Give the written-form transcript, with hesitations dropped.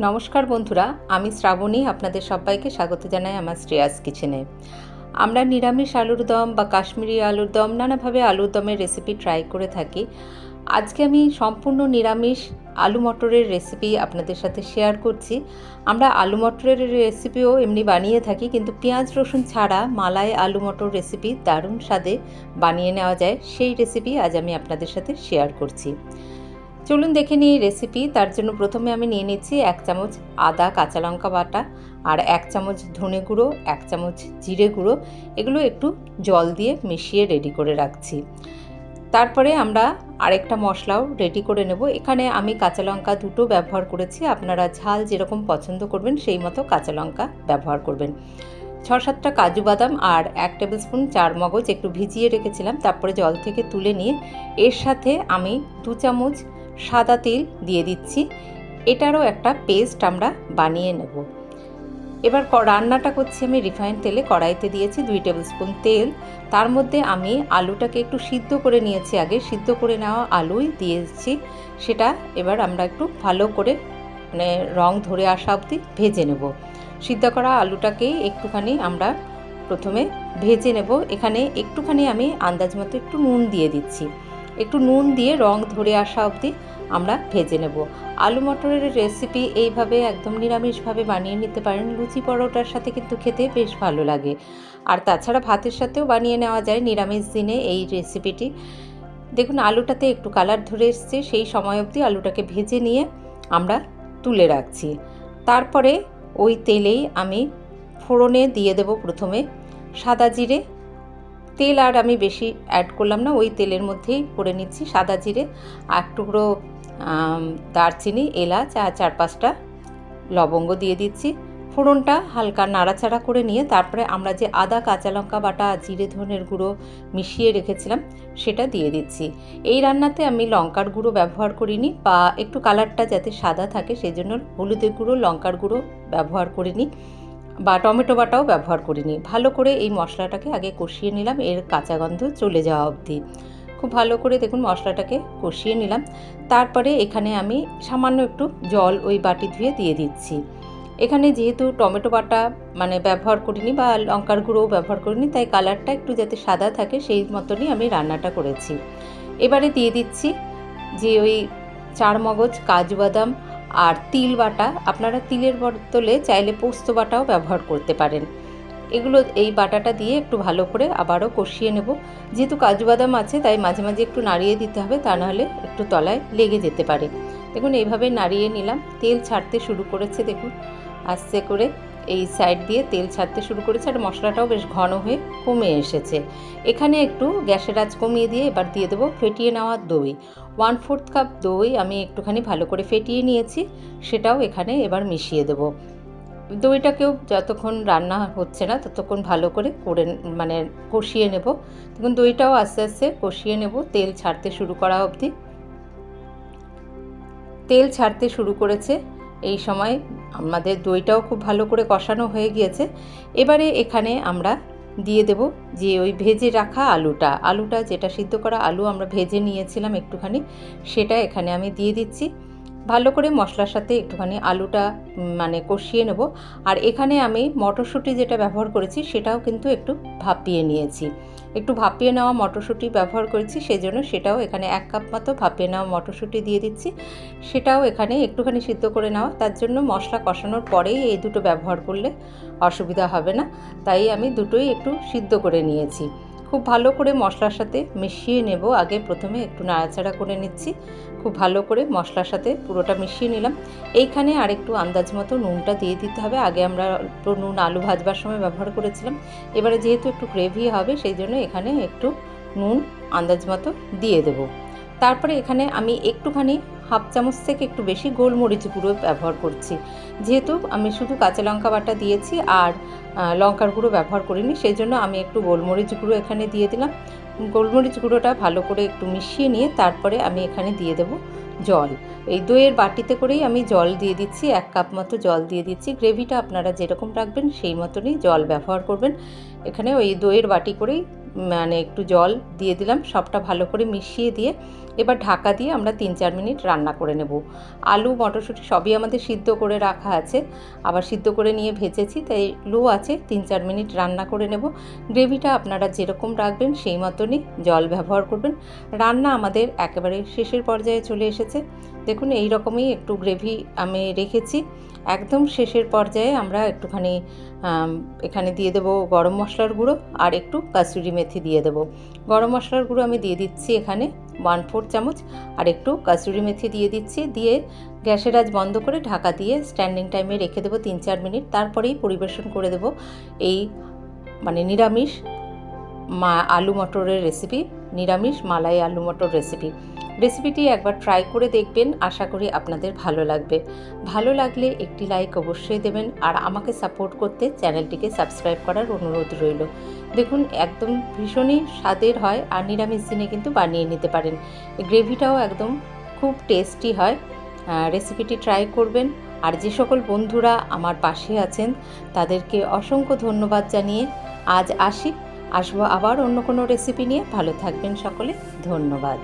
নমস্কার বন্ধুরা, আমি শ্রাবণী আপনাদের সবাইকে স্বাগত জানাই আমার শ্রেয়াস কিচেনে। আমরা নিরামিষ আলুর দম বা কাশ্মীরি আলুর দম নানাভাবে আলুর দমের রেসিপি ট্রাই করে থাকি। আজকে আমি সম্পূর্ণ নিরামিষ আলু মটরের রেসিপি আপনাদের সাথে শেয়ার করছি। আমরা আলু মটরের রেসিপিও এমনি বানিয়ে থাকি, কিন্তু পেঁয়াজ রসুন ছাড়া মালাই আলু মটর রেসিপি দারুণ স্বাদে বানিয়ে নেওয়া যায়, সেই রেসিপি আজ আমি আপনাদের সাথে শেয়ার করছি। চলুন দেখে নিই রেসিপি। তার জন্য প্রথমে আমি নিয়ে নিচ্ছি 1 চামচ আদা কাঁচা লঙ্কা বাটা আর 1 চামচ ধনে গুঁড়ো, 1 চামচ জিরে গুঁড়ো। এগুলো একটু জল দিয়ে মিশিয়ে রেডি করে রাখছি। তারপরে আমরা আরেকটা মশলাও রেডি করে নেব। এখানে আমি কাঁচা লঙ্কা দুটো ব্যবহার করেছি, আপনারা ঝাল যেরকম পছন্দ করবেন সেই মতো কাঁচা লঙ্কা ব্যবহার করবেন। 6-7টা কাজু বাদাম আর 1 টেবিল স্পুন চারমগজ একটু ভিজিয়ে রেখেছিলাম, তারপরে জল থেকে তুলে নিয়ে এর সাথে আমি 2 চামচ সাদা তেল দিয়ে দিচ্ছি। এটারও একটা পেস্ট আমরা বানিয়ে নেব। এবার রান্নাটা করছি আমি রিফাইন্ড তেলে। কড়াইতে দিয়েছি 2 টেবিল স্পুন তেল। তার মধ্যে আমি আলুটাকে একটু সিদ্ধ করে নিয়েছি, আগে সিদ্ধ করে নেওয়া আলুই দিয়েছি। সেটা এবার আমরা একটু ভালো করে রং ধরে আসা অবধি ভেজে নেব। সিদ্ধ করা আলুটাকেই একটুখানি আমরা প্রথমে ভেজে নেব। এখানে একটুখানি আমি আন্দাজ মতো একটু নুন দিয়ে দিচ্ছি। একটু নুন দিয়ে রং ধরে আসা অবধি আমরা ভেজে নেব। আলু মটরের রেসিপি এইভাবে একদম নিরামিষভাবে বানিয়ে নিতে পারেন, লুচি পরোটার সাথে কিন্তু খেতে বেশ ভালো লাগে। আর তাছাড়া ভাতের সাথেও বানিয়ে নেওয়া যায় নিরামিষ দিনে এই রেসিপিটি। দেখুন আলুটাতে একটু কালার ধরে এসছে, সেই সময় অবধি আলুটাকে ভেজে নিয়ে আমরা তুলে রাখছি। তারপরে ওই তেলেই আমি ফোড়নে দিয়ে দেব প্রথমে সাদা জিরে। তেল আর আমি বেশি অ্যাড করলাম না, ওই তেলের মধ্যেই করে নিচ্ছি সাদা জিরে, আর টুকরো দারচিনি, এলাচ আর 4-5টা লবঙ্গ দিয়ে দিচ্ছি। ফোড়নটা হালকা নাড়াচাড়া করে নিয়ে তারপরে আমরা যে আদা কাঁচা লঙ্কা বাটা জিরে ধনের গুঁড়ো মিশিয়ে রেখেছিলাম সেটা দিয়ে দিচ্ছি। এই রান্নাতে আমি লঙ্কার গুঁড়ো ব্যবহার করিনি, বা একটু কালারটা যাতে সাদা থাকে সেই জন্য হলুদের গুঁড়ো লঙ্কার গুঁড়ো ব্যবহার করিনি, বা টমেটো বাটাও ব্যবহার করিনি। ভালো করে এই মশলাটাকে আগে কষিয়ে নিলাম, এর কাঁচা গন্ধ চলে যাওয়া অবধি। খুব ভালো করে দেখুন মশলাটাকে কষিয়ে নিলাম। তারপরে এখানে আমি সামান্য একটু জল ওই বাটি ধুয়ে দিয়ে দিচ্ছি। এখানে যেহেতু টমেটো বাটা ব্যবহার করিনি বা লঙ্কার গুঁড়োও ব্যবহার করিনি, তাই কালারটা একটু যাতে সাদা থাকে সেই মতনই আমি রান্নাটা করেছি। এবারে দিয়ে দিচ্ছি যে ওই চারমগজ, কাজু বাদাম আর তিল বাটা। আপনারা তিলের বদলে চাইলে পোস্ত বাটাও ব্যবহার করতে পারেন। এগুলো এই বাটাটা দিয়ে একটু ভালো করে আবারও কষিয়ে নেব। যেহেতু কাজু বাদাম আছে তাই মাঝে মাঝে একটু নাড়িয়ে দিতে হবে, তা নাহলে একটু তলায় লেগে যেতে পারে। দেখুন এইভাবে নাড়িয়ে নিলাম। তেল ছাড়তে শুরু করেছে, দেখুন আস্তে করে এই সাইড দিয়ে তেল ছাড়তে শুরু করেছে আর মশলাটাও বেশ ঘন হয়ে কমে এসেছে। এখানে একটু গ্যাসের আঁচ কমিয়ে দিয়ে এবার দিয়ে দেবো ফেটিয়ে নেওয়া দই। 1/4 কাপ দই আমি একটুখানি ভালো করে ফেটিয়ে নিয়েছি, সেটাও এখানে এবার মিশিয়ে দেবো। দইটাকেও যতক্ষণ রান্না হচ্ছে না ততক্ষণ ভালো করে কষিয়ে নেব। দেখুন দইটাও আস্তে আস্তে কষিয়ে নেব তেল ছাড়তে শুরু করা অবধি। তেল ছাড়তে শুরু করেছে, এই সময় আমাদের দইটাও খুব ভালো করে কষানো হয়ে গিয়েছে। এবারে এখানে আমরা দিয়ে দেব যে ওই ভেজে রাখা আলুটা যেটা সিদ্ধ করা আলু আমরা ভেজে নিয়েছিলাম একটুখানি, সেটা এখানে আমি দিয়ে দিচ্ছি। ভালো করে মশলার সাথে একটুখানি আলুটা কষিয়ে নেব। আর এখানে আমি মটরশুঁটি যেটা ব্যবহার করেছি সেটাও কিন্তু একটু ভাপিয়ে নিয়েছি। একটু ভাপিয়ে নেওয়া মটরশুঁটি ব্যবহার করেছি, সেই জন্য সেটাও এখানে 1 কাপ মতো ভাপিয়ে নেওয়া মটরশুঁটি দিয়ে দিচ্ছি। সেটাও এখানে একটুখানি সিদ্ধ করে নেওয়া, তার জন্য মশলা কষানোর পরেই এই দুটো ব্যবহার করলে অসুবিধা হবে না, তাই আমি দুটোই একটু সিদ্ধ করে নিয়েছি। খুব ভালো করে মশলার সাথে মিশিয়ে নেব। আগে প্রথমে একটু নাড়াচাড়া করে নিচ্ছি, খুব ভালো করে মশলার সাথে পুরোটা মিশিয়ে নিলাম। এইখানে আরেকটু আন্দাজ মতো নুনটা দিয়ে দিতে হবে। আগে আমরা অল্প নুন আলু ভাজবার সময় ব্যবহার করেছিলাম, এবারে যেহেতু একটু গ্রেভি হবে সেই জন্য এখানে একটু নুন আন্দাজ মতো দিয়ে দেব। তারপরে এখানে আমি একটুখানি 1/2 চামচ থেকে একটু বেশি গোলমরিচ গুঁড়ো ব্যবহার করছি। যেহেতু আমি শুধু কাঁচা লঙ্কা বাটা দিয়েছি আর লঙ্কার গুঁড়ো ব্যবহার করিনি, সেই জন্য আমি একটু গোলমরিচ গুঁড়ো এখানে দিয়ে দিলাম। গোলমরিচ গুঁড়োটা ভালো করে একটু মিশিয়ে নিয়ে তারপরে আমি এখানে দিয়ে দেব জল। এই দইয়ের বাটিতে করেই আমি জল দিয়ে দিচ্ছি, 1 কাপ মতো জল দিয়ে দিচ্ছি। গ্রেভিটা আপনারা যেরকম রাখবেন সেই মতনই জল ব্যবহার করবেন। এখানে ওই দইয়ের বাটি করেই একটু জল দিয়ে দিলাম। সবটা ভালো করে মিশিয়ে দিয়ে এবার ঢাকা দিয়ে আমরা 3-4 মিনিট রান্না করে নেব। আলু মটরশুঁটি সবই আমাদের সিদ্ধ করে রাখা আছে, আবার সিদ্ধ করে নিয়ে ভেজেছি, তাই লো আছে 3-4 মিনিট রান্না করে নেব। গ্রেভিটা আপনারা যেরকম রাখবেন সেই মতনই জল ব্যবহার করবেন। রান্না আমাদের একেবারে শেষের পর্যায়ে চলে এসেছে। দেখুন এই রকমই একটু গ্রেভি আমি রেখেছি। একদম শেষের পর্যায়ে আমরা একটুখানি এখানে দিয়ে দেবো গরম মশলার গুঁড়ো আর একটু কাসুরি মেথি দিয়ে দেবো। গরম মশলার গুঁড়ো আমি দিয়ে দিচ্ছি এখানে 1/4 চামচ, আর একটু কাসুরি মেথি দিয়ে দিচ্ছি। দিয়ে গ্যাসের আঁচ বন্ধ করে ঢাকা দিয়ে স্ট্যান্ডিং টাইমে রেখে দেবো 3-4 মিনিট। তারপরেই পরিবেশন করে দেবো এই নিরামিষ আলু মটরের রেসিপি, নিরামিষ মালাই আলু মটর রেসিপিটি একবার ট্রাই করে দেখবেন, আশা করি আপনাদের ভালো লাগবে। ভালো লাগলে একটি লাইক অবশ্যই দেবেন, আর আমাকে সাপোর্ট করতে চ্যানেলটিকে সাবস্ক্রাইব করার অনুরোধ রইল। দেখুন একদম ভীষণই স্বাদের হয়, আর নিরামিষ দিনে কিন্তু বানিয়ে নিতে পারেন। গ্রেভিটাও একদম খুব টেস্টি হয়। রেসিপিটি ট্রাই করবেন। আর যে সকল বন্ধুরা আমার পাশে আছেন তাদেরকে অসংখ্য ধন্যবাদ জানিয়ে আজ আসবো আবার অন্য কোনো রেসিপি নিয়ে। ভালো থাকবেন সকলে, ধন্যবাদ।